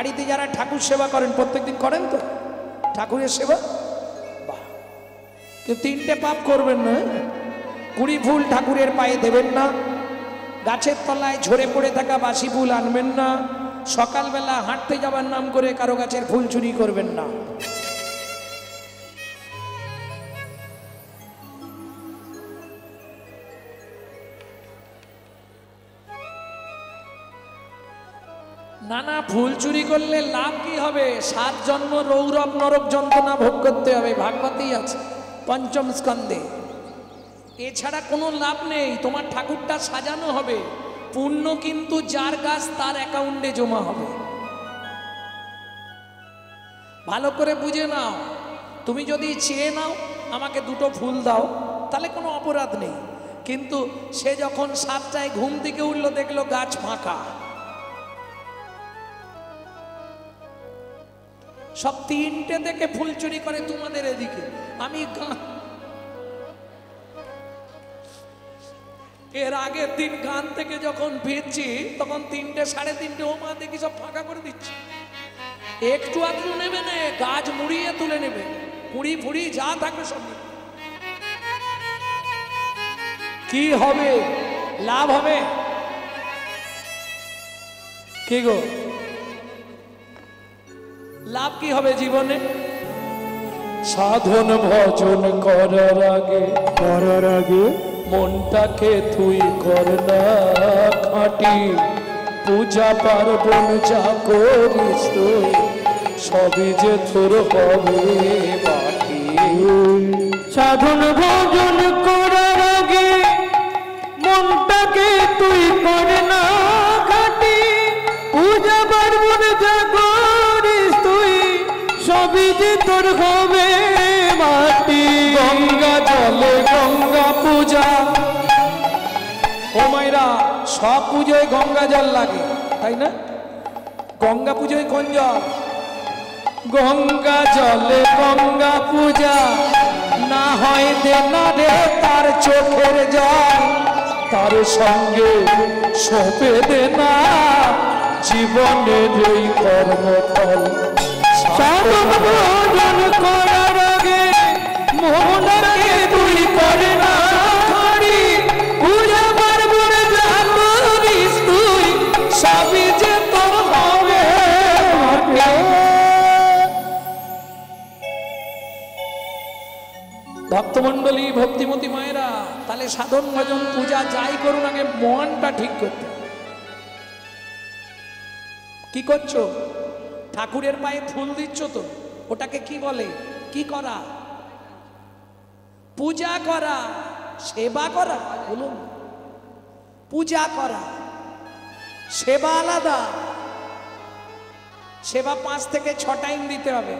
বাড়িতে যারা ঠাকুর সেবা করেন প্রত্যেকদিন করেন তো ঠাকুরের সেবা, বাহ, কিন্তু তিনটে পাপ করবেন না। কুড়ি ফুল ঠাকুরের পায়ে দেবেন না, গাছের তলায় ঝরে পড়ে থাকা বাসি ফুল আনবেন না, সকালবেলা হাঁটতে যাবার নাম করে কারো গাছের ফুল চুরি করবেন না। নানা ফুল চুরি করলে লাভ কি হবে? 7 জন্ম রৌরব নরক যন্ত্রণা ভোগ করতে হবে, ভাগবতেই আছে পঞ্চম স্কন্ধে। এছাড়া কোনো লাভ নেই। তোমার ঠাকুরটা সাজানো হবে, পুণ্য কিন্তু যার গাছ তার অ্যাকাউন্টে জমা হবে। ভালো করে বুঝে নাও। তুমি যদি চেয়ে নাও আমাকে 2টো ফুল দাও, তাহলে কোনো অপরাধ নেই। কিন্তু সে যখন 7টায় ঘুম থেকে উঠলো, দেখলো গাছ ফাঁকা, সব 3টে থেকে ফুল চুরি করে তোমাদের এদিকে। আমি এর আগের দিন গান থেকে যখন ফিরছি তখন 3টে 3:30 ও মা দেখি সব ফাঁকা করে দিচ্ছে। একটু আধটু নেবে না, গাছ মুড়িয়ে তুলে নেবে, কুড়ি ফুড়ি যা থাকবে সব। কি হবে? লাভ হবে কি গো? লাভ কি হবে জীবনে? সাধন ভজন করার আগে মনটাকে তুই কর না খাঁটি, পূজা পার্বণ যা করিস তুই সবই যে তোর হবে বাকি। সাধন ভজন করার আগে মনটাকে তুই কর না খাঁটি, পূজা পার্বণ যা করিস তুই সবই যে তোর হবে মাটি। গঙ্গা জলে গঙ্গা পূজা, ও মাইরা সব পুজোয় গঙ্গা জল লাগে, তাই না? গঙ্গা পুজোয় কোন জল? গঙ্গা জলে গঙ্গা পূজা, না হয় দে না রে তার চোখের জল, তার সঙ্গে সপে দে না জীবনের এই কর্মফল। সাধন ভজন করার আগে মনটাকে তুই কর না খাঁটি, পূজা পার্বণ যা করিস তুই সবই যে তোর হবে মাটি। ভক্তমন্ডলী, ভক্তিমতী মায়েরা, তাহলে সাধন ভজন পূজা যাই করুন আগে মনটা ঠিক করতে। কি করছো? ঠাকুরের পায়ে ফুল দিচ্ছ তো, ওটাকে কি বলে? কি করা? পূজা করা, সেবা করা। বলুন, পূজা করা, সেবা আলাদা। সেবা 5 থেকে 6 টাইম দিতে হবে।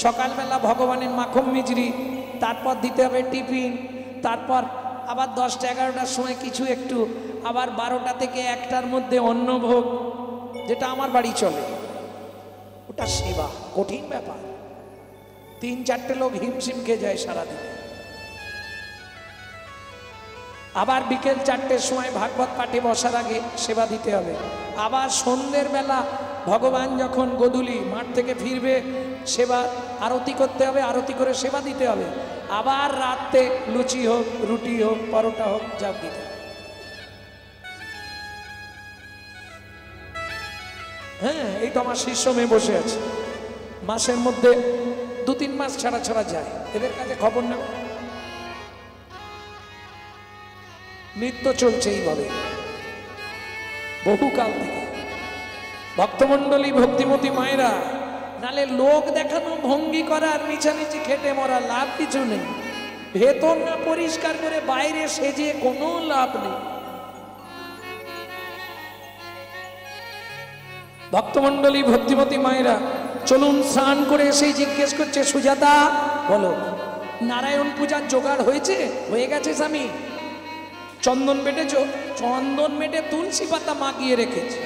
সকালবেলা ভগবানের মাখন মিজরি, তারপর দিতে হবে টিফিন, তারপর আবার 10টা 11টার সময় কিছু একটু, আবার 12টা থেকে 1টার মধ্যে অন্নভোগ, যেটা আমার বাড়ি চলে। ওটা সেবা, কঠিন ব্যাপার। 3-4টে লোক হিমশিম খেয়ে যায় সারাদিনে। আবার বিকেল 4টের সময় ভাগবত পাঠে বসার আগে সেবা দিতে হবে। আবার সন্ধ্যের বেলা ভগবান যখন গোধূলি মাঠ থেকে ফিরবে, সেবা আরতি করতে হবে, আরতি করে সেবা দিতে হবে। আবার রাতে লুচি হোক, রুটি হোক, পরোটা হোক, যা দিতে হবে। হ্যাঁ, এই তো আমার শিষ্য মেয়ে বসে আছে, মাসের মধ্যে 2-3 মাস ছাড়া ছাড়া যায়। এদের কাছে খবর নেব, নৃত্য চলছে এইভাবে বহুকাল থেকে। ভক্তমন্ডলী, ভক্তিমতী মায়েরা, নালে লোক দেখানো ভঙ্গি করার, নিচানিচি খেটে মরা, লাভ কিছু নেই। ভেতর না পরিষ্কার করে বাইরে সেজে কোনো লাভ নেই। ভক্তমন্ডলী, ভক্তিমতী মায়েরা, চলুন স্নান করে এসেই জিজ্ঞেস করছে, সুজাতা বলো, নারায়ণ পূজার জোগাড় হয়েছে? হয়ে গেছে স্বামী। চন্দন বেটেছ? চন্দন বেটে তুলসী পাতা মাখিয়ে রেখেছে।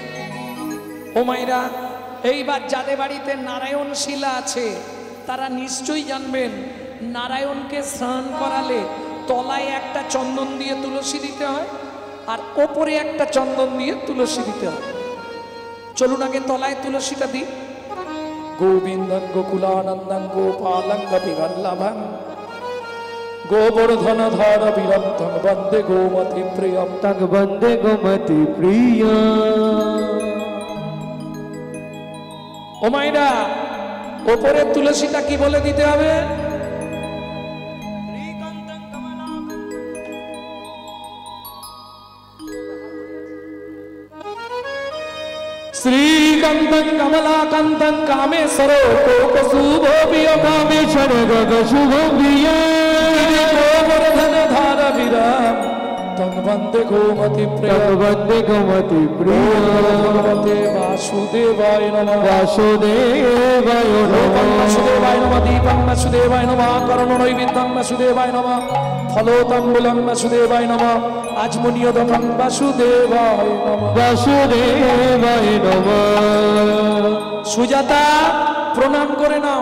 ও মায়েরা, এইবার যাদের বাড়িতে নারায়ণ শিলা আছে তারা নিশ্চয়ই জানবেন, নারায়ণকে স্নান করালে তলায় একটা চন্দন দিয়ে তুলসী দিতে হয়, আর ওপরে একটা চন্দন দিয়ে তুলসী দিতে হয়। চলুন আগে তলায় তুলসীটা দিই। গোবিন্দং গোকুলানন্দং গোপালং গোপীবল্লভং গোবর্ধন ধর বীরম তং বন্দে গোমতি প্রিয়ম। তং বন্দে গোমতি প্রিয়। ও মাইরা, ওপরের তুলসীটা কি বলে দিতে হবে? শ্রীকান্তং কমলাকান্তং কামেশ্বর কোকশুভোপিয় কামেশ্বর শুভ প্রিয়। গোবর্ধন ধার বীরম তং বন্দে গোমতি প্রিয়। তং বন্দে গোমতি প্রিয়। ভগবতে বাসুদেবায় নমঃ। বাসুদেবায় রূপং নমঃ। বাসুদেবায় নমঃ, দীপং বাসুদেবায় নমঃ, করণনৈবেদ্যং বাসুদেবায় নমঃ, ফলোতাম্বুলং বাসুদেবায় নমঃ, আজমনীয়দকং বাসুদেবায় নমঃ। বাসুদেবায় নমঃ। সুজাতা প্রণাম করে নাও।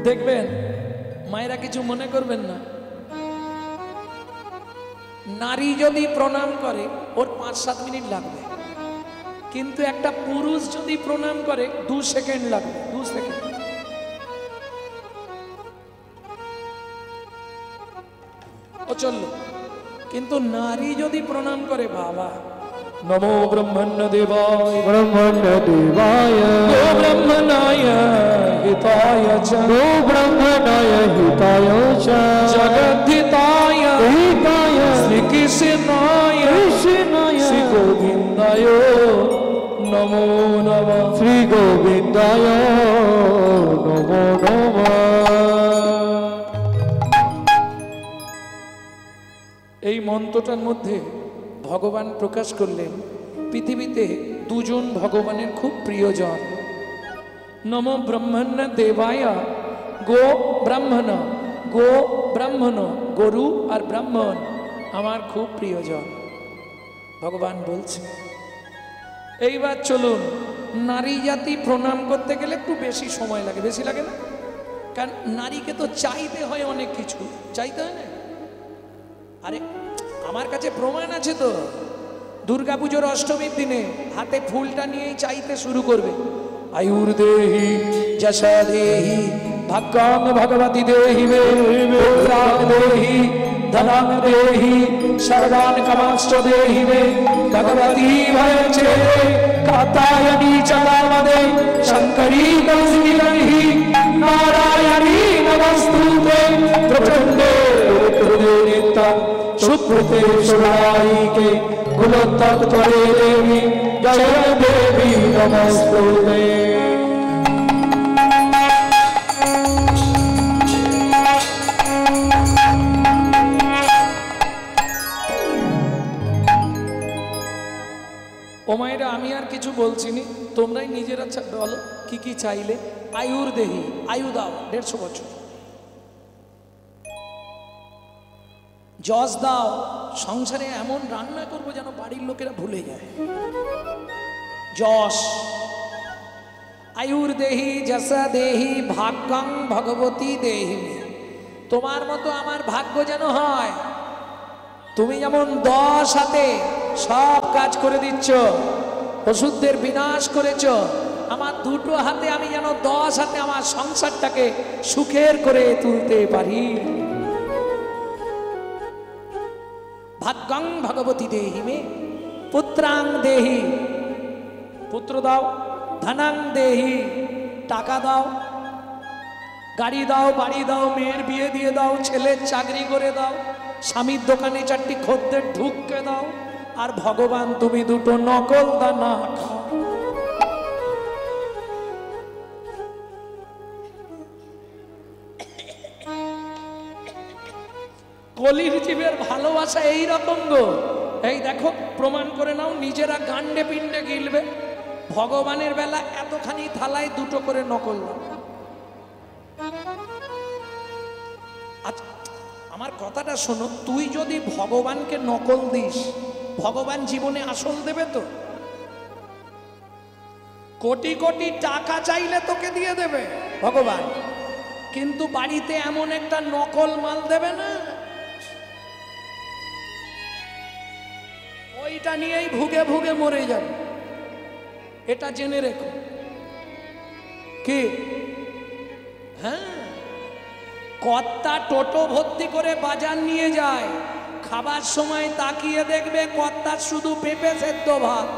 দেখবেন মায়েরা কিছু মনে করবেন না, নারী যদি প্রণাম করে ওর 5-7 মিনিট লাগবে, কিন্তু একটা পুরুষ যদি প্রণাম করে 2 সেকেন্ড লাগবে। 2 সেকেন্ড। ও চললো। কিন্তু নারী যদি প্রণাম করে, বাবা, নমো ব্রহ্মণ্য দেবায় ব্রহ্মণ্য দেবায় গো ব্রহ্মণায় হিতায় চ গো ব্রহ্মণায় হিতায় চ জগদ্ধিতায় হিতায় শ্রীকৃষ্ণায় কৃষ্ণায় শ্রী গোবিন্দায় নমো নমঃ। শ্রী গোবিন্দায় নমো নমঃ। এই মন্ত্রটার মধ্যে ভগবান প্রকাশ করলেন পৃথিবীতে 2 জন ভগবানের খুব প্রিয়জন। নম ব্রহ্মণ্য দেবায় গো ব্রাহ্মণ। গো ব্রাহ্মণ, গরু আর ব্রাহ্মণ আমার খুব প্রিয়জন, ভগবান বলছে। এইবার চলুন, নারী জাতি প্রণাম করতে গেলে একটু বেশি সময় লাগে। বেশি লাগে না? কারণ নারীকে তো চাইতে হয় অনেক কিছু, চাইতে হয় না? আরে আমার কাছে প্রমাণ আছে তো। দুর্গাপুজোর অষ্টমীর দিনে হাতে ফুলটা নিয়েই চাইতে শুরু করবে। আয়ুর দেহি যশা দেহি ভাগ্যং ভগবতী দেহি মে পুত্রাং দেহি ধনং দেহি সর্বান কামাশ্চ দেহি মে ভগবতী ভয়চে কাত্যায়নী চলামদে শঙ্করী কৌশিকী নারায়ণী নমস্তুতে প্রচণ্ডে নিত্যং সুপ্রতে সুরাইকে কুলোত্তরে দেবী জয় দেবী নমস্তুতে। ও মায়েরা, আমি আর কিছু বলছি নি, তোমরাই নিজেরা বলো কি কি চাইলে। আয়ুর দেহি, আয়ু দাও 150 বছর। যশ দাও, সংসারে এমন রান্না করবো যেন বাড়ির লোকেরা ভুলে যায়। যশ। আয়ুর দেহি যশা দেহি ভাগ্যং ভগবতী দেহি মে। তোমার মতো আমার ভাগ্য যেন হয়, তুমি যেমন 10 হাতে সব কাজ করে দিচ্ছ, ওষুধদের বিনাশ করেছ, আমার 2টো হাতে আমি যেন 10 হাতে আমার সংসারটাকে সুখের করে তুলতে পারি। ভাগ্যং ভগবতী দেহি মে পুত্রাং দেহি, পুত্র দাও। ধনাং দেহি, টাকা দাও। গাড়ি দাও, বাড়ি দাও, মেয়ের বিয়ে দিয়ে দাও, ছেলের চাকরি করে দাও, স্বামীর দোকানে 4টি খদ্দের ঢুককে দাও। আর ভগবান তুমি 2টো নকল দানা খাও। কলির জীবের ভালোবাসা এই রকম গো। এই দেখো, প্রমাণ করে নাও, নিজেরা গান্ডে পিণ্ডে গিলবে। ভগবানের বেলা এতখানি থালায় 2টো করে নকল দাও। আচ্ছা, আমার কথাটা শোনো, তুই যদি ভগবানকে নকল দিস, ভগবান জীবনে আসল দেবে তো? কোটি কোটি টাকা চাইলে তোকে দিয়ে দেবে ভগবান, কিন্তু বাড়িতে এমন একটা নকল মাল দেবে না, ওইটা নিয়েই ভুগে ভুগে মরে যাবে। এটা জেনে রেখো। কি? হ্যাঁ, কর্তা টোটো ভর্তি করে বাজার নিয়ে যায়, খাবার সময় তাকিয়ে দেখবে কর্তার শুধু পেঁপে সেদ্ধ ভাত।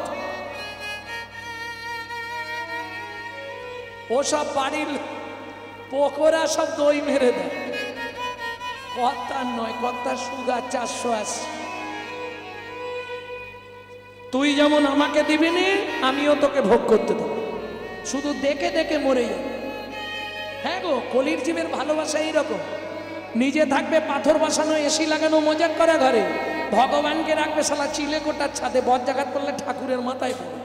ও সব বাড়ির পকোড়া সব দই মেরে দেয়। কর্তার নয়, কর্তার সুগার 480। তুই যেমন আমাকে দিবি নি, আমিও তোকে ভোগ করতে দেবো। শুধু দেখে দেখে মরে যাবে। হ্যাঁ গো, কলির জীবের ভালোবাসা এইরকম। নিজে থাকবে পাথর বসানো, এসি লাগানো, মজা করে ঘরে। ভগবানকে রাখবে শালা চিলে কোটার ছাদে, বজ্রাঘাত করলে ঠাকুরের মাথায় পড়ে।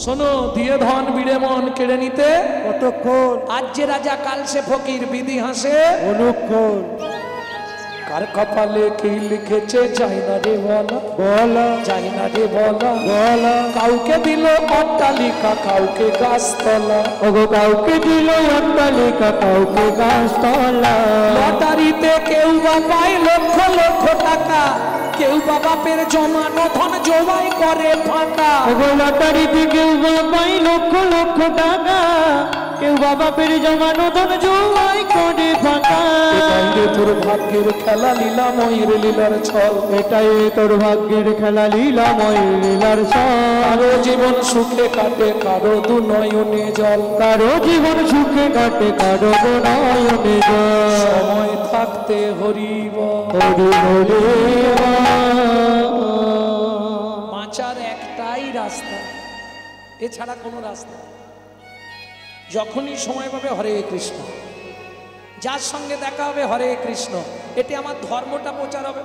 শোনো, দিয়ে ধন বিড়ে মন কেড়ে নিতে কতক্ষণ? আজ যে রাজা কাল সে ফকির, বিধি হাসে অনুক্ষণ। কার কপালে কি লিখেছে চাই না রে বলা, বলা চাই না রে বলা, বলা। কাউকে দিল অট্টালিকা, কাউকে গাছতলা। ওগো কাউকে দিল অট্টালিকা, কাউকে গাছতলা। লটারিতে কেউ বা পায় লক্ষ লক্ষ টাকা, কেউ বা বাপের জমানো ধন জমাই করে ফাঁকা। ওগো লটারিতে কেউ বা পাই লক্ষ লক্ষ টাকা, কেউ বা বাপের জমানো ধন জমাই করে ফাঁকা। এটাই রে তোর ভাগ্যের খেলা, লীলাময়ের লীলার ছল। এটাই তোর ভাগ্যের খেলা, লীলাময় লীলার ছল। কারো জীবন সুখে কাটে, কারো দু নয়নে জল। কারো জীবন সুখে কাটে, কারো নয়নে জল। সময় থাকতে হরিব, হরি হরি বাঁচার একটাই রাস্তা, এছাড়া কোনো রাস্তা নেই। যখনই সময় পাবে হরে কৃষ্ণ, যার সঙ্গে দেখা হবে হরে কৃষ্ণ। এতে আমার ধর্মটা প্রচার হবে।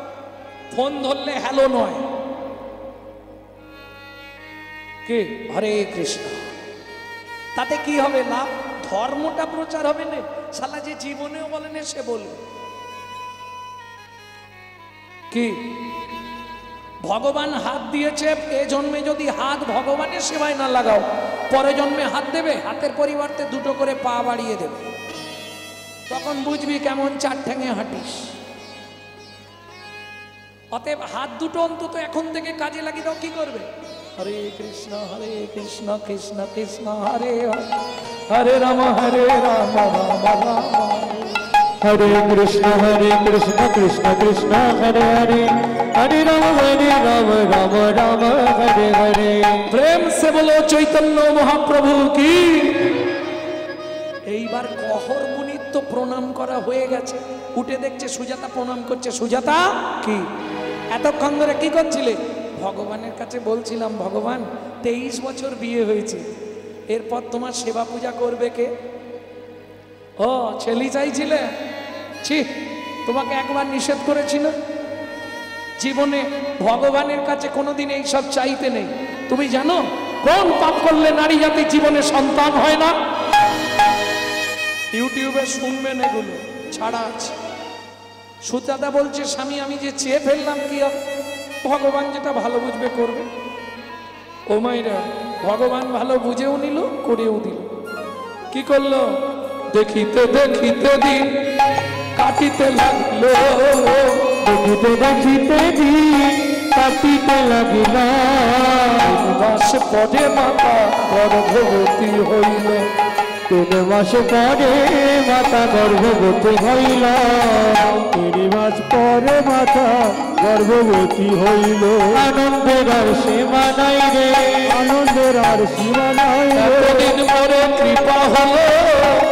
ফোন ধরলে হ্যালো নয়, কি হরে কৃষ্ণ, তাতে কি হবে লাভ? ধর্মটা প্রচার হবে না। শালা যে জীবনেও বলেন সে বলবে কি ভগবান হাত দিয়েছে, এ জন্মে যদি হাত ভগবানের সেবায় না লাগাও, পরে জন্মে হাত দেবে, হাতের পরিবর্তে দুটো করে পা বাড়িয়ে দেবে। তখন বুঝবি কেমন চার ঠ্যাঙে হাঁটিস। অতএব হাত দুটো অন্তত এখন থেকে কাজে লাগিয়ে দাও। কি করবে? হরে কৃষ্ণ কৃষ্ণ কৃষ্ণ হরে হরে, হরে রাম রাম রাম হরে কৃষ্ণ কৃষ্ণ কৃষ্ণ হরে হরে, হরে রাম রাম রাম হরে হরে। প্রেম সে বলো চৈতন্য মহাপ্রভু কি। এইবার কহর মুনির তো প্রণাম করা হয়ে গেছে, উঠে দেখছে সুজাতা প্রণাম করছে। সুজাতা কি এতক্ষণ ধরে কি করছিলে? ভগবানের কাছে বলছিলাম, ভগবান 23 বছর বিয়ে হয়েছে, এরপর তোমার সেবা পূজা করবে কে? ও ছেলে চাইছিলে? ছি, তোমাকে একবার নিষেধ করেছিল। জীবনে ভগবানের কাছে কোনোদিন এইসব চাইতে নেই। তুমি জানো কোন পাপ করলে নারী জাতির জীবনে সন্তান হয় না? ইউটিউবে শুনবেন, এগুলো ছাড়া আছে। সুজাতা বলছে, স্বামী আমি যে চেয়ে ফেললাম কি হবে? ভগবান যেটা ভালো বুঝবে করবে। ও মাইরা, ভগবান ভালো বুঝেও নিল, করেও দিল। কি করলো? দেখিতে দেখিতে দিন কাটিতে লাগলো, দেখিতে দেখিতে দিন কাটিতে লাগিল। 3 মাস পরে মাতা গর্ভবতী হইল। 3 মাস পরে মাতা গর্ভবতী হইল। 3 মাস পরে মাতা গর্ভবতী হইল। আনন্দের আর সীমা নাই রে, আনন্দের আর সীমা নাই রে। এতদিন পরে কৃপা হলো,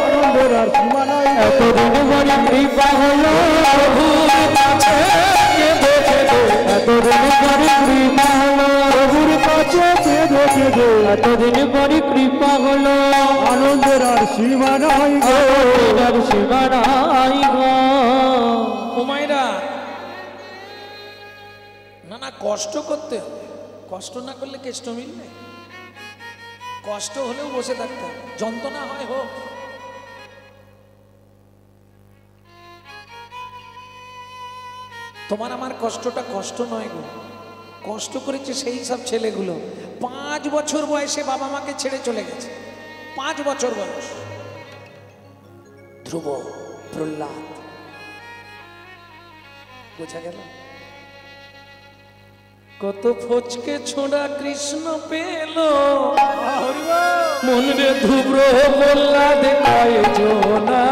আনন্দের আর সীমা নাই। এতদিন পরে কৃপা হলো প্রভুর কাছে কেঁদে কেঁদে। এতদিন পরে কৃপা হলো প্রভুর কাছে কেঁদে কেঁদে। এতদিন পরে কৃপা হলো, আনন্দের আর সীমা নাই গো, আর সীমা নাই গো। হুমায়রা, না না, কষ্ট করতে হবে। কষ্ট না করলে কেষ্ট মিলবে। কষ্ট হলেও বসে থাকতে হবে, যন্ত্রণা হয় হোক। তোমার আমার কষ্টটা কষ্ট নয় গো, কষ্ট করেছে সেই সব ছেলেগুলো 5 বছর বয়সে বাবা মাকে ছেড়ে চলে গেছে। 5 বছর বয়স। ধ্রুব, প্রহ্লাদ, বোঝা গেল? কত ফচকে ছোড়া কৃষ্ণ পেল মনরে ধুব্র বললা দে কয়জনা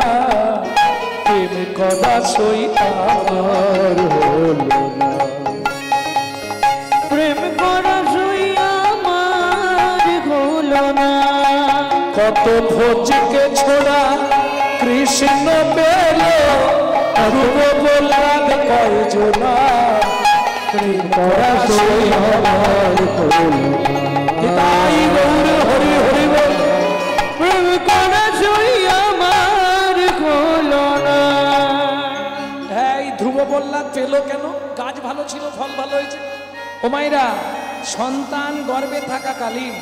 প্রেম কদা সইতার হলো না প্রেম করা সই আমার হলো না কত ফচকে ছোড়া কৃষ্ণ পেল ধুব্র বললা দে কয়জনা প্রেম করা সই আমার হলো না তাই গৌর হরি হরি বল প্রেম করা সই আমার হলো না হ্যাঁ এই ধ্রুব বললা পেল কেন গাছ ভালো ছিল ফল ভালো হয়েছে ও মায়েরা সন্তান গর্ভে থাকাকালীন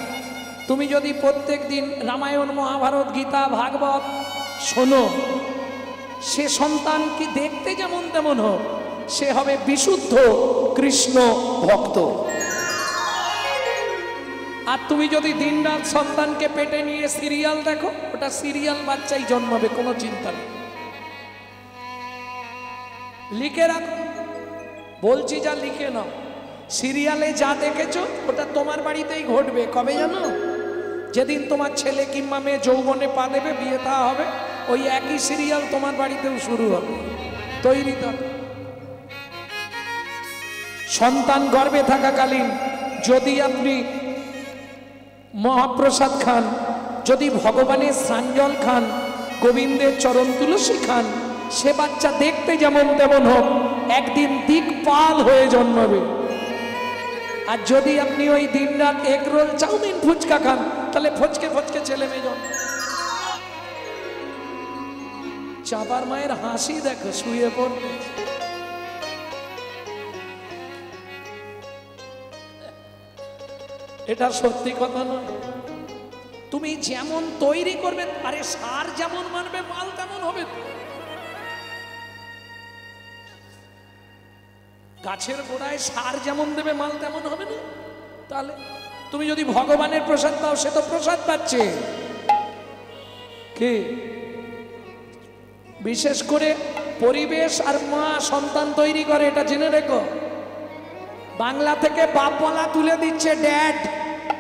তুমি যদি প্রত্যেক দিন রামায়ণ মহাভারত গীতা ভাগবত শোনো সে সন্তান কি দেখতে যেমন তেমন হোক সে হবে বিশুদ্ধ কৃষ্ণ ভক্ত আর তুমি যদি দিনরাত সন্তানকে পেটে নিয়ে সিরিয়াল দেখো ওটা সিরিয়াল বাচ্চাই জন্মাবে কোনো চিন্তা নেই লিখে রাখো বলছি যা লিখে নাও সিরিয়ালে যা দেখেছো ওটা তোমার বাড়িতেই ঘটবে কবে জানো যেদিন তোমার ছেলে কিংবা মেয়ে যৌবনে পা দেবে বিয়ে তা হবে ওই একই সিরিয়াল তোমার বাড়িতেও শুরু হবে তৈরি থাকো সন্তান গর্ভে থাকাকালীন যদি আপনি মহাপ্রসাদ খান যদি ভগবানের স্নানজল খান গোবিন্দের চরণ তুলসী খান সে বাচ্চা দেখতে যেমন তেমন হোক একদিন দিকপাল হয়ে জন্মাবে আর যদি আপনি ওই দিনরাত এগ রোল চাউমিন ফুচকা খান তাহলে ফচকে ফচকে ছেলে মেয়ে জন্ম চাপার মায়ের হাসি দেখো শুয়ে পড়বে এটা সত্যি কথা নয় তুমি যেমন তৈরি করবে আরে সার যেমন মানবে মাল তেমন হবে গাছের গোড়ায় সার যেমন দেবে মাল তেমন হবে না তাহলে তুমি যদি ভগবানের প্রসাদ পাও সে তো প্রসাদ পাচ্ছে কি বিশেষ করে পরিবেশ আর মা সন্তান তৈরি করে এটা জেনে রেখো বাংলা থেকে বাপ বলা তুলে দিচ্ছে ড্যাড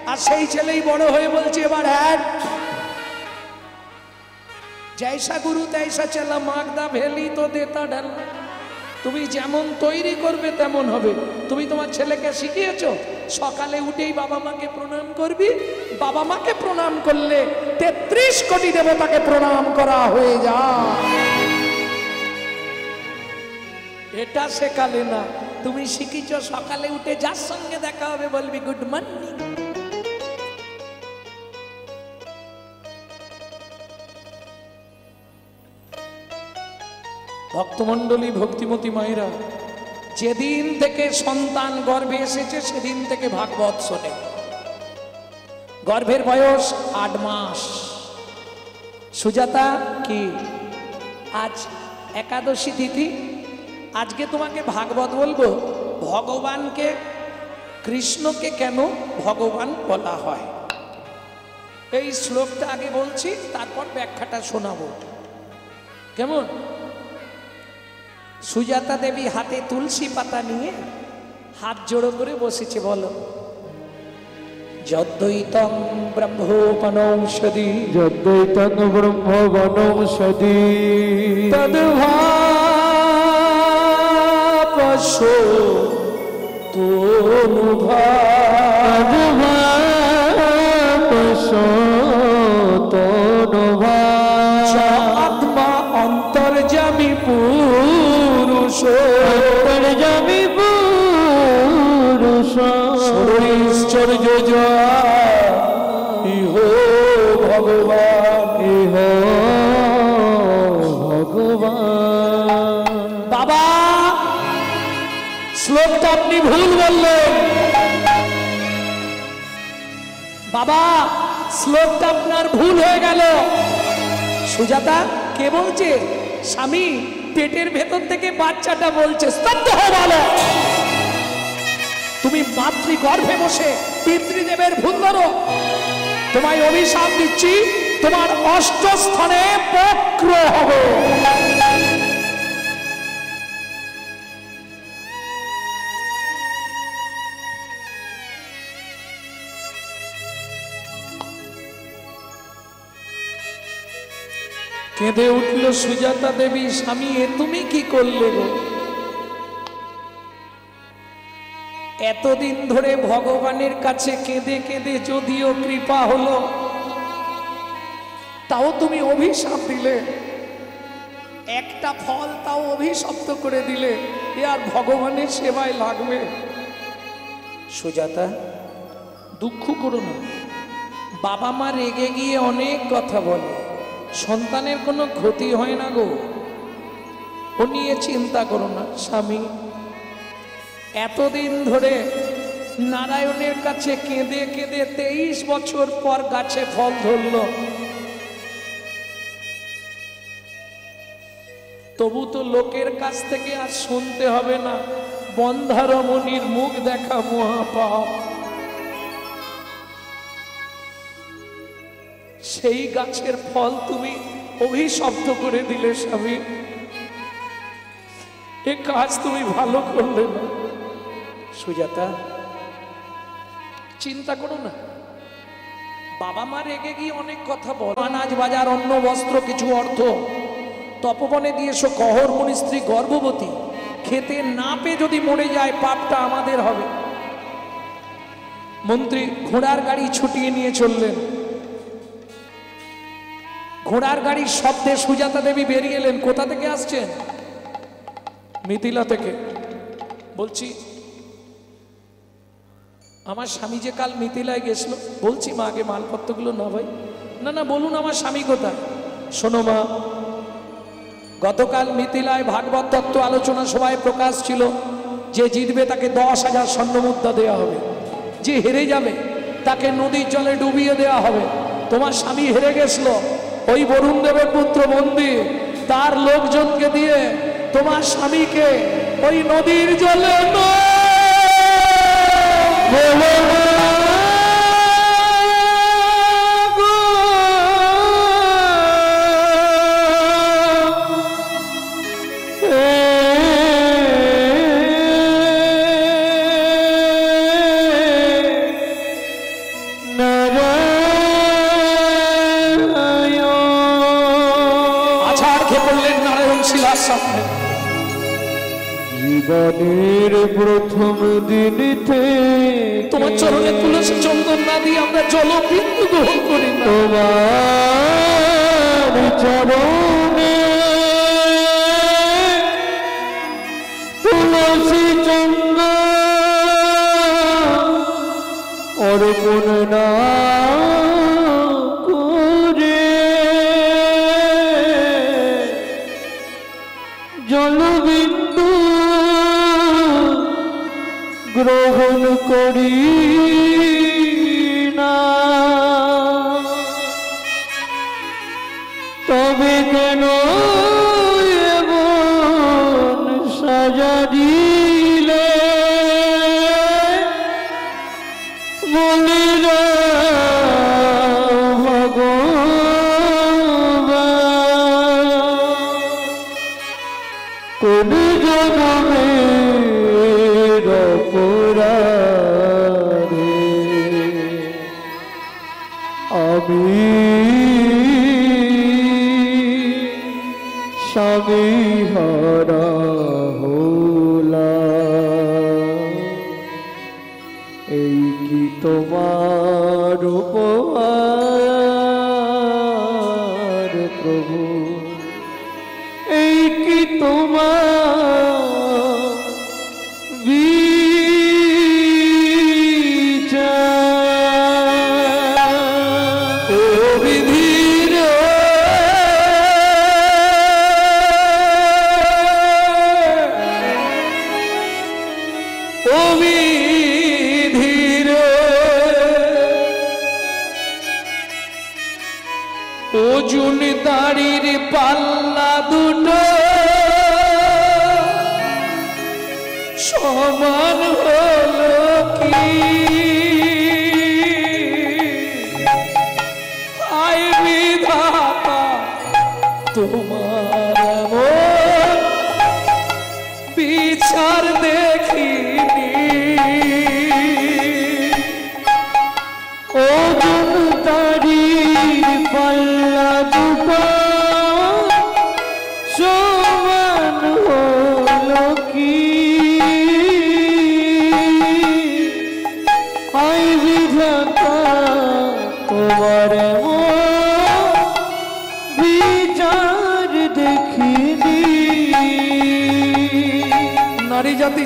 আর সেই ছেলেই বড় হয়ে বলছে এবার হ্যাড জৈসা গুরু তৈসা চেলা মাগদা ভেলি তো দেতা ডাল তুমি যেমন তৈরি করবে তেমন হবে তুমি তোমার ছেলেকে শিখিয়েছো সকালে উঠেই বাবা মাকে প্রণাম করবি বাবা মাকে প্রণাম করলে 33 কোটি দেবতাকে প্রণাম করা হয়ে যায় এটা শেখালে না তুমি শিখিছ সকালে উঠে যার সঙ্গে দেখা হবে বলবি গুড মর্নিং ভক্তমণ্ডলী ভক্তিমতী মায়েরা যেদিন থেকে সন্তান গর্ভে এসেছে সেদিন থেকে ভাগবত শোনে গর্ভের বয়স 8 মাস সুজাতা কি আজ একাদশী তিথি আজকে তোমাকে ভাগবত বলবো ভগবানকে কৃষ্ণকে কেন ভগবান বলা হয় এই শ্লোকটা আগে বলছি তারপর ব্যাখ্যাটা শোনাবো কেমন সুজাতা দেবী হাতে তুলসী পাতা নিয়ে হাত জোড়ো করে বসেছে বলো যদ্বৈতং ব্রহ্মোপনৌষধি যদ্বৈতং ব্রহ্মবনৌষধি তদ্ভাপসো তনুভা আত্মা অন্তর্যামী পুরুষ অন্তর্যামী পুরুষ ঐশ্বর্য ইহ ভগবান ইহ ভগবান বাবা শ্লোকটা আপনি ভুল বললেন বাবা শ্লোকটা আপনার ভুল হয়ে গেল সুজাতা কে বলছে স্বামী পেটের ভেতর থেকে বাচ্চাটা বলছে স্তব্ধ হও বলো তুমি মাতৃগর্ভে বসে পিতৃদেবের ভুল ধরো তোমায় অভিশাপ দিচ্ছি তোমার 8 স্থানে বক্র হবে কেঁদে উঠল সুজাতা দেবী, স্বামী এ তুমি কি করলে গো? এতদিন ধরে ভগবানের কাছে কেঁদে কেঁদে যদিও কৃপা হলো, তাও তুমি অভিশাপ দিলে, একটা ফল তাও অভিশপ্ত করে দিলে, এ আর ভগবানের সেবায় লাগবে? সুজাতা, দুঃখ করো না। বাবা মা রেগে গিয়ে অনেক কথা বলে, সন্তানের কোনো ক্ষতি হয় না গো, ও নিয়ে চিন্তা করো না। স্বামী, এতদিন ধরে নারায়ণের কাছে কেঁদে কেঁদে 23 বছর পর গাছে ফল ধরল, তবু তো লোকের কাছ থেকে আর শুনতে হবে না বন্ধা রমণীর মুখ দেখা মহাপাপ। সেই গাছের ফল তুমি অভিশপ্ত করে দিলে স্বামী, এ কাজ তুমি ভালো করলে না। সুজাতা, চিন্তা করো না। বাবা মা রেগে গিয়ে অনেক কথা বল, আনাজ বাজার অন্ন বস্ত্র কিছু অর্থ তপবনে দিয়েছো, কহর মুনি স্ত্রী গর্ভবতী, খেতে না পেয়ে যদি মরে যায় পাপটা আমাদের হবে। মন্ত্রী ঘোড়ার গাড়ি ছুটিয়ে নিয়ে চললেন। ঘোড়ার গাড়ির শব্দে সুজাতা দেবী বেরিয়ে এলেন। কোথা থেকে আসছেন? মিথিলা থেকে। বলছি আমার স্বামী যে কাল মিথিলায় গেছিল। বলছি মা, আগে মালপত্রগুলো না ভাই। না না, বলুন আমার স্বামী কোথায়? শোনো মা, গতকাল মিথিলায় ভাগবত তত্ত্ব আলোচনা সভায় প্রকাশ ছিল, যে জিতবে তাকে 10,000 স্বর্ণমুদ্রা দেওয়া হবে, যে হেরে যাবে তাকে নদীর জলে ডুবিয়ে দেওয়া হবে। তোমার স্বামী হেরে গেছিল, ওই বরুণ দেবের পুত্র বন্দী তার লোকজনকে দিয়ে তোমার স্বামীকে ওই নদীর জলে জীবনের প্রথম দিনতে তোমার চরণে তুলসী চন্দন না দিয়ে আমরা জলবিন্দু গ্রহণ করি না। তোমার চরণে তুলসী চন্দন অর্পণ না করে জলবিন্দু গ্রহণ করি না, তবে কেন এমন সাজা দিলে বলিল ভগবান, কোন জনমের অপরাধে আমি স্বামী হারা হলাম। এই কি তোমার উপহার প্রভু, এই কি তোমার অর্জুন দাড়ির পাল্লা দুটো সমান হলো কি? হায় বিধাতা, তোমার এমন বিচার দেখিনি। অর্জুন দাড়ির পাল্লা দুটো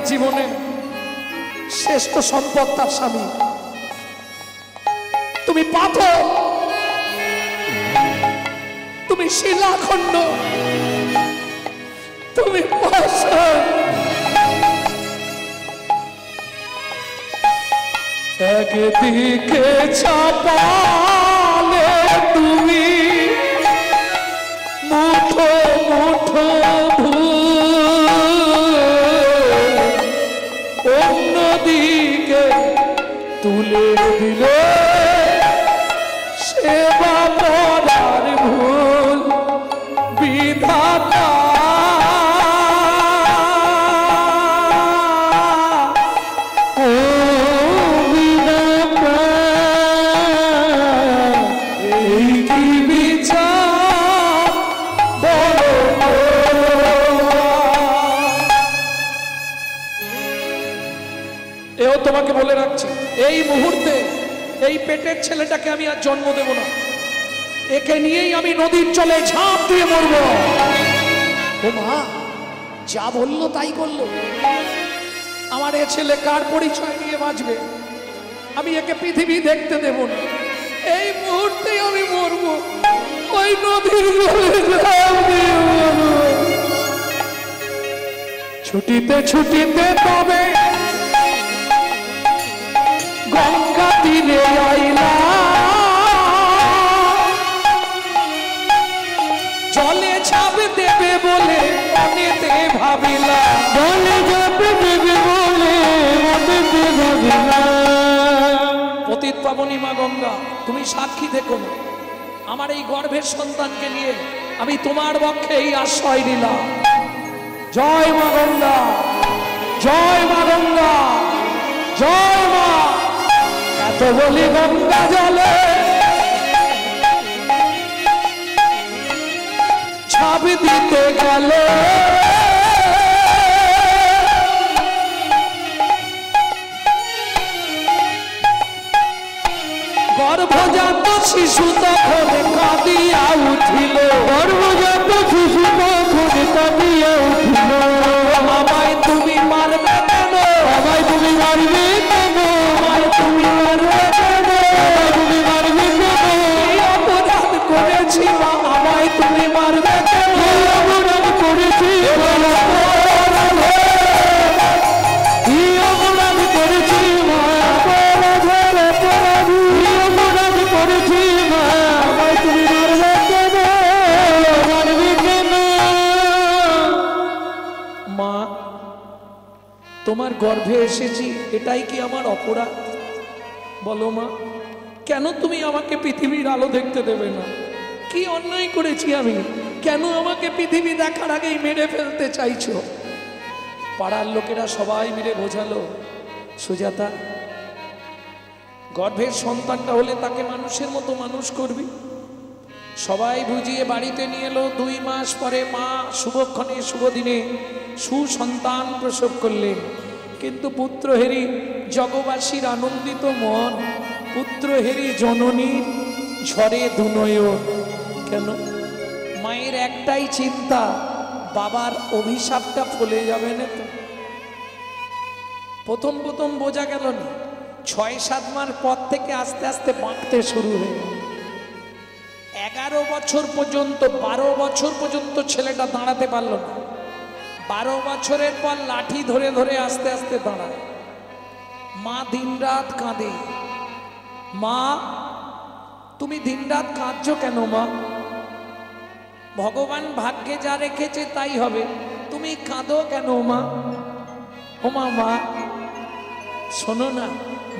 জীবনে শ্রেষ্ঠ সম্পদ তার স্বামী। তুমি পাথর, তুমি শিলাখণ্ড, তুমি পাষাণ। একদিকে চাপালে তুমি মুঠো মুঠো অন্যদিকে তুলে দিলে সেবা করার ভুল বিধাতা। তোমাকে বলে রাখছি, এই মুহূর্তে এই পেটের ছেলেটাকে আমি আর জন্ম দেব না। একে নিয়েই আমি নদীর জলে ঝাঁপ দিয়ে মরব। ও মা, যা বললো তাই করলো। আমার এ ছেলে কার পরিচয় নিয়ে বাঁচবে? আমি একে পৃথিবী দেখতে দেব না। এই মুহূর্তে আমি মরব, ওই নদীর জলে ঝাঁপ দিয়ে মরব। ছুটিতে ছুটিতে তবে গঙ্গা তীরে আইলা, জলে ঝাঁপ দেবে বলে মনেতে ভাবিলা, জলে ঝাঁপ দেবে বলে মনেতে ভাবিলা। পতিত পাবনী মা গঙ্গা, তুমি সাক্ষী দেখো না, আমার এই গর্ভের সন্তানকে নিয়ে আমি তোমার পক্ষে এই আশ্রয় দিলাম। জয় মা গঙ্গা, জয় মা গঙ্গা, জয় মা। এত বলি গঙ্গা জলে ঝাঁপ দিতে গেলে গর্ভজাত শিশু তখন কাঁদিয়া উঠিল, গর্ভজাত শিশু তখন কাঁদিয়া উঠিল। আমায় তুমি মারবে কেন, আমায় তুমি মারবে কেন, আমায় তুমি মারবে কেন, তুমি মারবে কেন? কি অপরাধ করেছি মা, আমায় তুমি মারবে কেন? কি অপরাধ করেছি, কি অপরাধ করেছি মা, তোমার গর্ভে এসেছি, এটাই কি আমার অপরাধ? বলো মা, কেন তুমি আমাকে পৃথিবীর আলো দেখতে দেবে না? কি অন্যায় করেছি আমি? কেন আমাকে পৃথিবী দেখার আগেই মেরে ফেলতে চাইছো? পাড়ার লোকেরা সবাই মিলে বোঝালো, সুজাতা, গর্ভের সন্তানটা হলে তাকে মানুষের মতো মানুষ করবি। সবাই বুঝিয়ে বাড়িতে নিয়ে এলো। 2 মাস পরে মা শুভক্ষণে শুভ দিনে সুসন্তান প্রসব করলেন। কিন্তু পুত্রহেরি জগবাসীর আনন্দিত মন, পুত্রহেরি জননীর ঝরে দুনয়ন। কেন? মায়ের একটাই চিন্তা, বাবার অভিশাপটা ফলে যাবে না তো। প্রথম প্রথম বোঝা গেল না, 6-7 মাস পর থেকে আস্তে আস্তে বাঁকতে শুরু হয়ে গেল। 11 বছর পর্যন্ত, 12 বছর পর্যন্ত ছেলেটা দাঁড়াতে পারল না। 12 বছরের পর লাঠি ধরে ধরে আস্তে আস্তে দাঁড়ায়। মা দিনরাত কাঁদে। মা, তুমি দিনরাত কাঁদছো কেন মা? ভগবান ভাগ্যে যা রেখেছে তাই হবে, তুমি কাঁদো কেন মা? ও মা, মা শোনো না,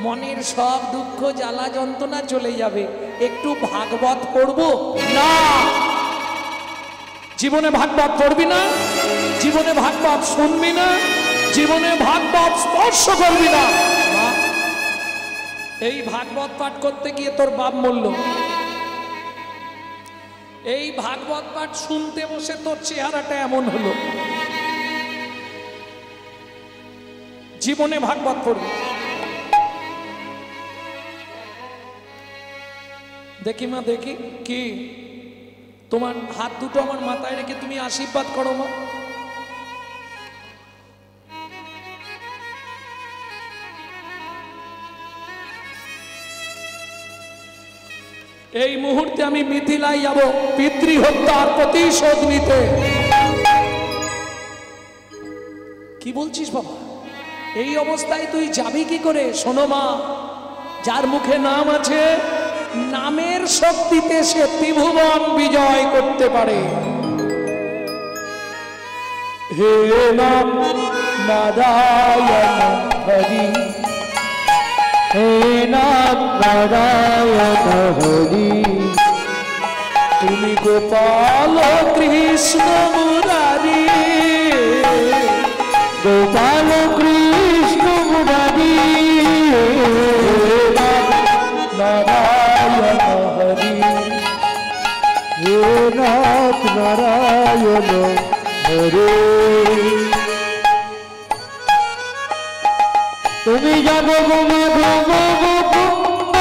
মনের সব দুঃখ জ্বালা যন্ত্রণা চলে যাবে, একটু ভাগবত পড়বো না? জীবনে ভাগবত পড়বি না, জীবনে ভাগবত শুনবি না, জীবনে ভাগবত স্পর্শ করবি না। মা, এই ভাগবত পাঠ করতে গিয়ে তোর বাপ মরল। এই ভাগবত পাঠ শুনতে বসে তোর চেহারাটা এমন হলো। জীবনে ভাগবত পড়বি। দেখি মা, দেখি কি তোমার হাত দুটো আমার মাথায় রেখে তুমি আশীর্বাদ করো মা। এই মুহূর্তে আমি মিথিলায় যাব পিতৃহত্যার প্রতিশোধ নিতে। কি বলছিস বাবা, এই অবস্থায় তুই যাবি কি করে? শোনো মা, যার মুখে নাম আছে, নামের শক্তিতে সে ত্রিভুবন বিজয় করতে পারে। হে নাম নারায়ণ হরি, হে নাম নারায়ণ হরি, তুমি গোপাল কৃষ্ণ মুরারি, গোপাল কৃষ্ণ মুরারি, নারায়ণ হরি, হে নাম নারায়ণ হরি। তুমি জানো মাধব গোকুন্দ,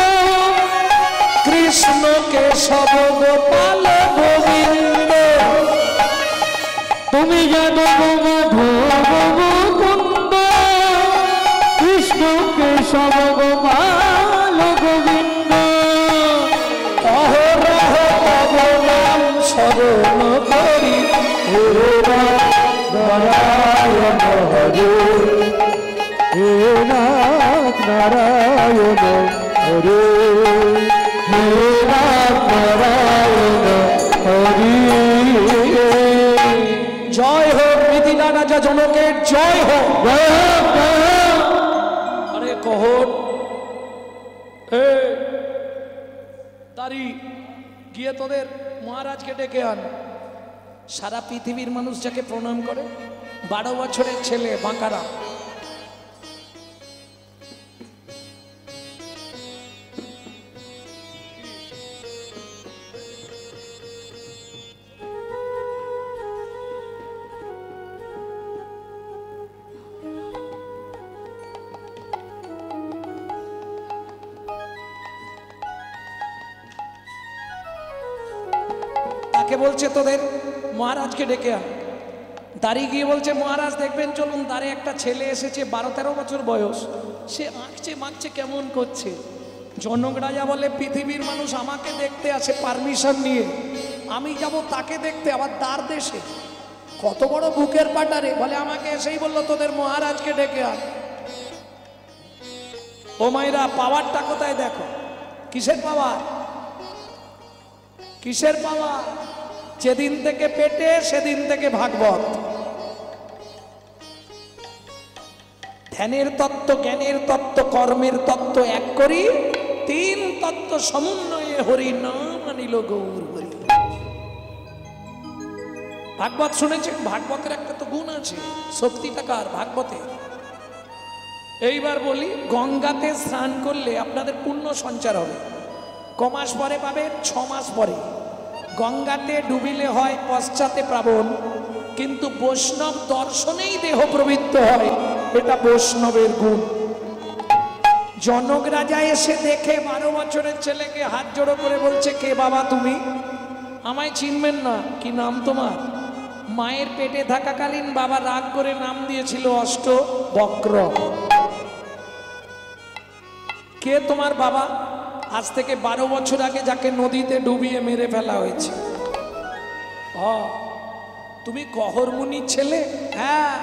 কৃষ্ণ কেশব গোপাল গোবিন্দ, তুমি জানো মাধব গোকুন্দ, কৃষ্ণ কেশব গোপাল গোবিন্দ, অহরহ তব নাম স্মরণ করি, হে নারায়ণ হরে, হে নারায়ণ হরে, হে নারায়ণ হরে। জয় হোক মিথিলা রাজা জনকের জয় হোক। আরে কহন তারি গিয়ে তোদের মহারাজকে ডেকে আন। সারা পৃথিবীর মানুষ যাকে প্রণাম করে, 12 বছরের ছেলে বাঁকারা, তাকে বলছে তোদের মহারাজকে ডেকে আন। দাঁড়িয়ে গিয়ে বলছে, মহারাজ দেখবেন চলুন, দ্বারে একটা ছেলে এসেছে 12-13 বছর বয়স, সে আঁকছে মাখছে কেমন করছে। জনক রাজা বলে, পৃথিবীর মানুষ আমাকে দেখতে আসে পারমিশন নিয়ে, আমি যাব তাকে দেখতে, আবার দ্বার দেশে, কত বড় বুকের পাটারে। বলে আমাকে এসেই বললো তোদের মহারাজকে ডেকে আন। ও মাইরা, পাওয়ারটা কোথায় দেখো? কিসের পাওয়ার? কিসের পাওয়ার? যেদিন থেকে পেটে সেদিন থেকে ভাগবত। ধ্যানের তত্ত্ব, জ্ঞানের তত্ত্ব, কর্মের তত্ত্ব এক করি, 3 তত্ত্ব সমন্বয়ে হরি নাম আনিল গৌর হরি। ভাগবত শুনেছেন? ভাগবতের একটা তো গুণ আছে, শক্তিটা কার? ভাগবতের। এইবার বলি, গঙ্গাতে স্নান করলে আপনাদের পুণ্য সঞ্চার হবে। কমাস পরে পাবেন? 6 মাস পরে। গঙ্গাতে ডুবিলে হয় পশ্চাতে প্লাবন, কিন্তু বৈষ্ণব দর্শনেই দেহ প্রবৃত্ত হয়, এটা বৈষ্ণবের গুণ। জনক রাজা এসে দেখে 12 বছরের ছেলেকে হাত জোড়ো করে বলছে, কে বাবা তুমি? আমায় চিনবেন না? কি নাম তোমার? মায়ের পেটে থাকাকালীন বাবা রাগ করে নাম দিয়েছিল অষ্টবক্র। কে তোমার বাবা? আজ থেকে 12 বছর আগে যাকে নদীতে ডুবিয়ে মেরে ফেলা হয়েছে। তুমি গহরমুনির ছেলে? হ্যাঁ।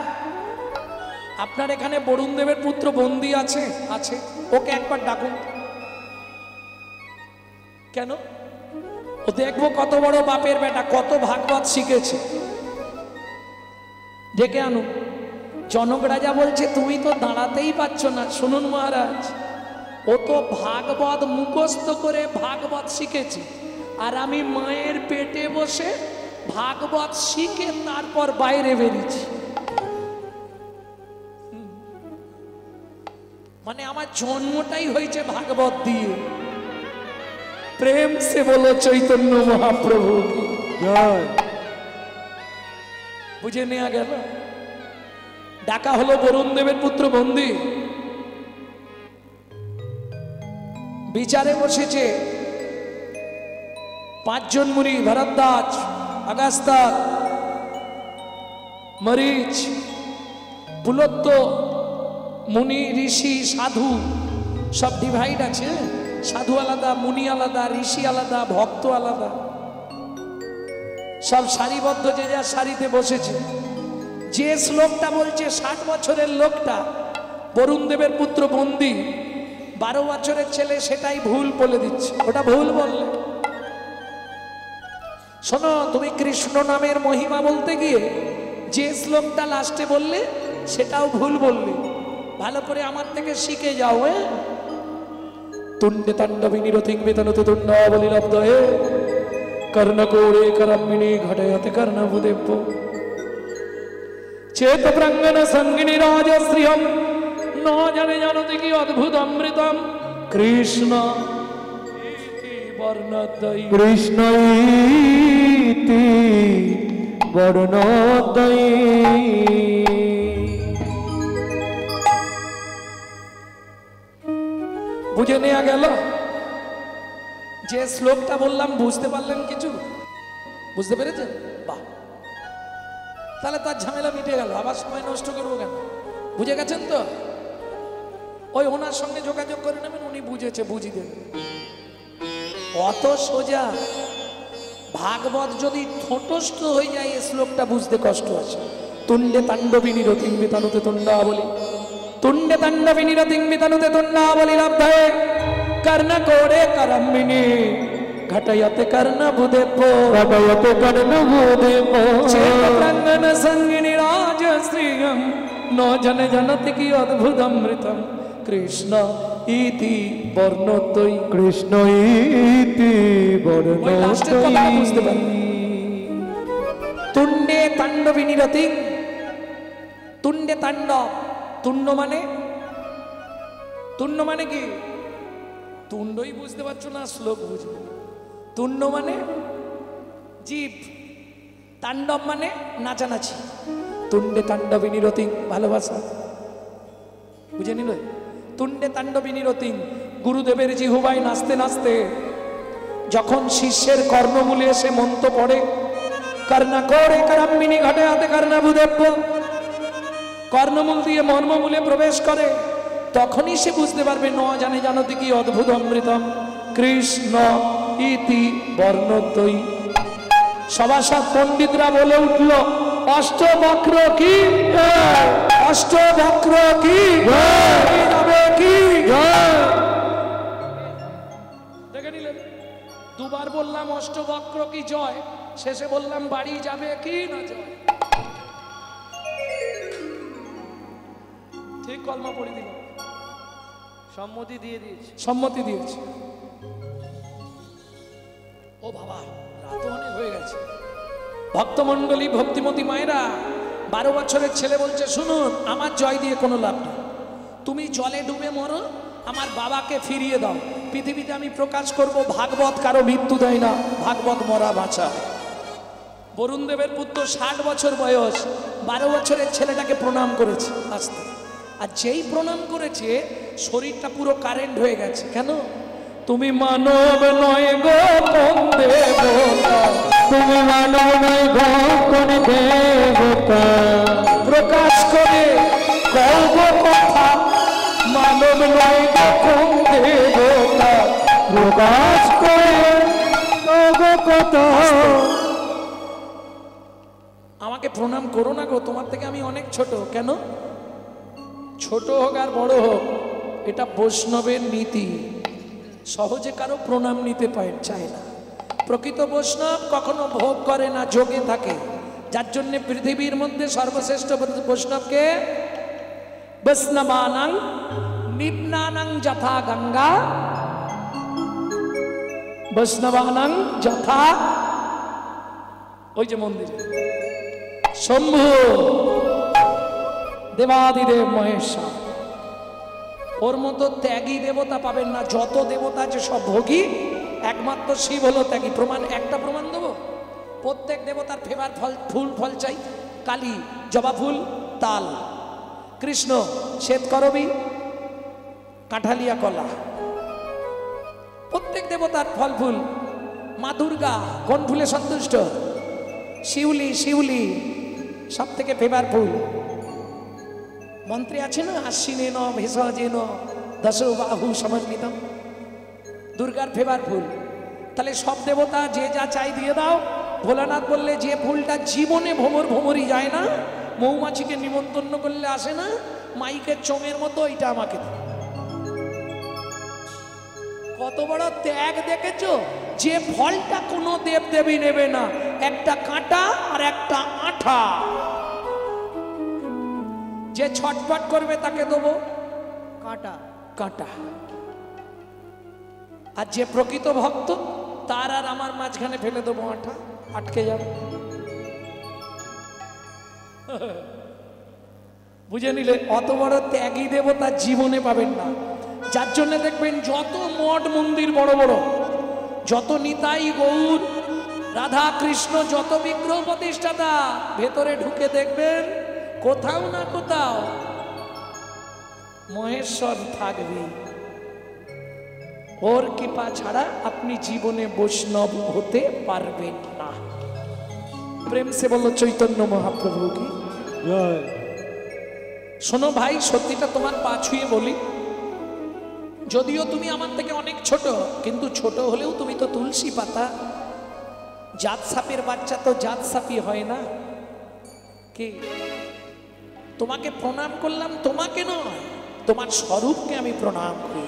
আপনার এখানে বরুণ দেবের পুত্র বন্দী আছে? আছে। ওকে একবার ডাকুন। কেন? ও দেখবো কত বড় বাপের বেটা, কত ভাগবত শিখেছে। ডেকে আনো। জনক রাজা বলছে, তুমি তো দাঁড়াতেই পারছ না। শুনুন মহারাজ, ও তো ভাগবত মুখস্থ করে ভাগবত শিখেছে, আর আমি মায়ের পেটে বসে ভাগবত শিখে তারপর বাইরে বেরিয়েছি। মানে আমার জন্মটাই হয়েছে ভাগবত দিয়ে। প্রেম সে বলো চৈতন্য মহাপ্রভু কি জয়। বুঝে নেওয়া গেল? ডাকা হলো বরুণ দেবের পুত্র বন্দী। বিচারে বসেছে 5 জন মুনি, ভরদ্বাজ, অগস্ত্য, মরিচ, পুলত্য, মুনি, ঋষি, সাধু, সব ডিভাইড আছে। সাধু আলাদা, মুনি আলাদা, ঋষি আলাদা, ভক্ত আলাদা, সব সারিবদ্ধ যে যার সারিতে বসেছে। যে শ্লোকটা বলছে 60 বছরের লোকটা, বরুণ দেবের পুত্র বন্দী, 12 বছরের ছেলে সেটাই ভুল বলে দিচ্ছে। ওটা ভুল বললে। শোনো, তুমি কৃষ্ণ নামের মহিমা বলতে গিয়ে যে শ্লোকটা লাস্টে বললে সেটাও ভুল বললে। ভালো করে আমার থেকে শিখে যাও। তুণ্ডে তাণ্ডবিনী রথিং বেতনতে তুণ্ডাবলী লব্ধয়ে কর্ণকৌড়ে করম্মিনী ঘটয়তে কর্ণভূদেব্য চেত প্রাঙ্গণ সঙ্গিনী রাজশ্রিয়ম ন জানে জানতে কি অদ্ভুত অমৃতম কৃষ্ণ বর্ণদ্বয়ী। কৃষ্ণ ইতি বর্ণদ্বয়ী। বুঝে নেওয়া গেল? যে শ্লোকটা বললাম বুঝতে পারলেন? কিছু বুঝতে পেরেছেন? বাহ, তাহলে তার ঝামেলা মিটে গেল। আবার সময় নষ্ট করবো কেন? বুঝে গেছেন তো? ওই ওনার সঙ্গে যোগাযোগ করে নেবেন, উনি বুঝেছে, বুঝিয়ে দেবেন। অত সোজা। ভাগবত যদি ঠোঁটস্থ হয়ে যায় এই শ্লোকটা বুঝতে কষ্ট আছে। তুণ্ডে তাণ্ডবিনী রতিং বিতানুতে তুণ্ডাবলী, তুণ্ডে তাণ্ডবিনী রতিং বিতানুতে তুণ্ডাবলী লব্ধয়ে কর্ণকৌড়ে করম্মিনী ঘটয়তে কর্ণভূদেব্য ঘটয়তে কর্ণভূদেব্য চেত প্রাঙ্গণ সঙ্গিনী রাজশ্রিয়ম ন জনে জানতে কি অদ্ভুত অমৃতম কৃষ্ণ ইতি বর্ণদ্বয়ী। কৃষ্ণ ইতি বর্ণদ্বয়ী। তুণ্ডে তাণ্ডবিনী রতিং, তুণ্ডে তাণ্ডব, তুণ্ড মানে, তুণ্ড মানে কি? তুণ্ডই বুঝতে পারছো না, শ্লোক বুঝবে। তুণ্ড মানে জীব, তাণ্ডব মানে নাচানাচি। তুণ্ডে তাণ্ডবিনী রতিং, ভালোবাসা, বুঝে নিল? তুণ্ডে তাণ্ডবিনী রতিং, গুরুদেবের জিহুবাই নাচতে নাচতে যখন শিষ্যের কর্ণমূলে এসে মন্ত্র পড়ে কর্ণকৌড়ে করম্মিনী ঘটয়তে কর্ণভূদেব্য, কর্ণমূল দিয়ে মর্মমূলে প্রবেশ করে, তখনই সে বুঝতে পারবে ন জানে জানতে কি অদ্ভুত অমৃতম কৃষ্ণ ইতি বর্ণদ্বয়ী। সভাসদ পণ্ডিতরা বলে উঠল, অষ্টবক্র কি, অষ্টবক্র কি, কি দেখে নিলেন? দুবার বললাম অষ্টবক্র কি জয়, শেষে বললাম বাড়ি যাবে কি না জয়। ঠিক কলমা পড়ে দিল, সম্মতি দিয়ে দিয়েছে, সম্মতি দিয়েছে। ও বাবা, রাত অনেক হয়ে গেছে। ভক্তমণ্ডলী, ভক্তিমতী মায়েরা, 12 বছরের ছেলে বলছে, শুনুন, আমার জয় দিয়ে কোনো লাভ নেই। তুমি জলে ডুবে মরো, আমার বাবাকে ফিরিয়ে দাও। পৃথিবীতে আমি প্রকাশ করব ভাগবত কারো মৃত্যু দেয় না, ভাগবত মরা বাঁচা। বরুণ দেবের পুত্র 60 বছর বয়স, 12 বছরের ছেলেটাকে প্রণাম করেছে আসতে। আর যেই প্রণাম করেছে শরীরটা পুরো কারেন্ট হয়ে গেছে। কেন? তুমি মানব নয় গো কোন দেবতা, তুমি মানব নয় গো কোন দেবতা, প্রকাশ করে কব কথা, মানব নয় গো কোন দেবতা, প্রকাশ করে কব কথা। আমাকে প্রণাম করো না গো, তোমার থেকে আমি অনেক ছোট। কেন? ছোট হোক আর বড় হোক, এটা বৈষ্ণবের নীতি। সহজে কারো প্রণাম নিতে চায় না। প্রকৃত বৈষ্ণব কখনো ভোগ করে না, যোগে থাকে। যার জন্য পৃথিবীর মধ্যে সর্বশ্রেষ্ঠ বৈষ্ণবকে বৈষ্ণবানাং নিম্নানাং যথা গঙ্গা, বৈষ্ণবানাং যথা, ওই যে মন্দিরে শম্ভু দেবাদিদেব মহেশ্বর, ওর মতো ত্যাগী দেবতা পাবেন না। যত দেবতা আছে সব ভোগী, একমাত্র শিব হলো ত্যাগী। প্রমাণ, একটা প্রমাণ দেবো। প্রত্যেক দেবতার ফেভার ফল, ফুল ফল চাই। কালী জবা ফুল, তাল। কৃষ্ণ শ্বেতকরবী, কাঁঠালিয়া কলা। প্রত্যেক দেবতার ফল ফুল। মা দুর্গা কোন ফুলে সন্তুষ্ট? শিউলি, শিউলি সব থেকে ফেভার ফুল। মন্ত্রে আছে না, আশ্বিনেন ভেষজেন দশ বাহু সমন্বিতম। দুর্গার ফেভার ফুল। তাহলে সব দেবতা যে যা চাই দিয়ে দাও। ভোলানাথ বললে যে ফুলটা জীবনে ভ্রমরই যায় না, মৌমাছিকে নিমন্ত্রণ করলে আসে না, মাইকের চোঙের মতো, ওইটা আমাকে দাও। কত বড় ত্যাগ দেখেছো? যে ফলটা কোনো দেবদেবী নেবে না, একটা কাঁটা আর একটা আঠা। যে ছটফট করবে তাকে দেবো কাঁটা। কাঁটা। আর যে প্রকৃত ভক্ত তার আর আমার মাঝখানে ফেলে দেবো আঠা, আটকে যাবে। বুঝে নিলে? অত বড় ত্যাগী দেবতা জীবনে পাবেন না। যার জন্য দেখবেন যত মঠ মন্দির বড় বড়, যত নিতাই গৌর রাধা কৃষ্ণ, যত বিগ্রহ প্রতিষ্ঠাতা, ভেতরে ঢুকে দেখবেন কোথাও না কোথাও মহেশ্বর থাকবে। ওর কৃপা ছাড়া আপনি জীবনে বৈষ্ণব হতে পারবেন না। প্রেম সে বলো চৈতন্য মহাপ্রভু কি জয়। শোনো ভাই, সত্যিটা তোমার পা ছুঁয়ে বলি, যদিও তুমি আমার থেকে অনেক ছোট, কিন্তু ছোট হলেও তুমি তো তুলসী পাতা। জাত সাপের বাচ্চা তো জাত সাপই হয় না কি? তোমাকে প্রণাম করলাম, তোমাকে নয়, তোমার স্বরূপকে আমি প্রণাম করি।